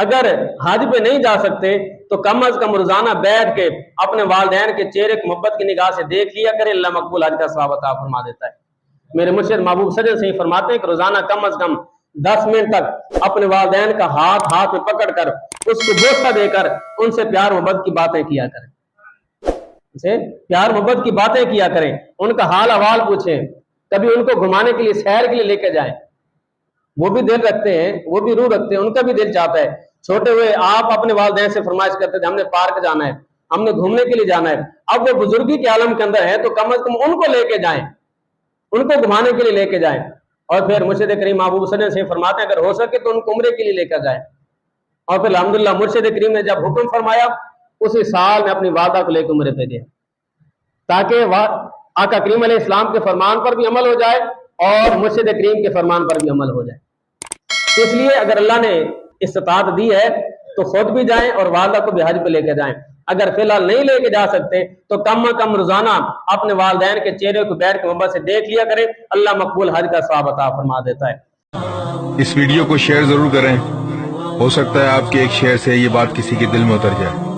اگر حج پہ نہیں جا سکتے تو کم از کم روزانہ بیٹھ کے اپنے والدین کے چہرے کو محبت کی نگاہ سے دیکھ لیا کرے، اللہ مقبول حج کا ثواب عطا فرما دیتا ہے۔ میرے مرشد محبوب صلی اللہ علیہ وسلم فرماتے ہیں کہ روزانہ کم از کم 10 منٹ تک اپنے والدین کا ہاتھ میں پکڑ کر اس کو بوسہ دے کر ان سے پیار محبت کی باتیں کیا کریں، اسے پیار محبت کی باتیں کیا کریں، ان کا حال احوال پوچھیں، کبھی ان کو گھمانے کے لیے سیر کے لیے لے کے جائیں۔ وہ بھی دل رکھتے ہیں، وہ بھی روح رکھتے ہیں، ان کا بھی دل چاہتا ہے۔ چھوٹے ہوئے آپ اپنے والدین سے فرمائش کرتے تھے ہم نے پارک جانا ہے، ہم نے گھومنے کے لیے جانا ہے۔ اب وہ بزرگی کے عالم کے اندر ہے تو کم از کم ان کو لے کے جائیں، ان کو گھمانے کے لیے لے کے جائیں۔ اور پھر مرشد کریم محبوب صلی اللہ علیہ وسلم فرماتے ہیں اگر ہو سکے تو ان کو عمرے کے لیے لے کر جائیں۔ اور پھر الحمدللہ مرشد کریم نے جب حکم فرمایا اسی سال میں اپنی والدہ کو لے کے عمرے پہ گیا، تاکہ آقا کریم علیہ السلام کے فرمان پر بھی عمل ہو جائے اور مرشد کریم کے فرمان پر بھی عمل ہو جائے۔ اس لیے اگر اللہ نے استطاعت دی ہے تو خود بھی جائیں اور والدہ کو بھی حج پہ لے کے جائیں۔ اگر فی الحال نہیں لے کے جا سکتے تو کم از کم روزانہ اپنے والدین کے چہرے کو بیٹھ کے محبت سے دیکھ لیا کریں، اللہ مقبول حج کا ثواب عطا فرما دیتا ہے۔ اس ویڈیو کو شیئر ضرور کریں، ہو سکتا ہے آپ کے ایک شیئر سے یہ بات کسی کے دل میں اتر جائے۔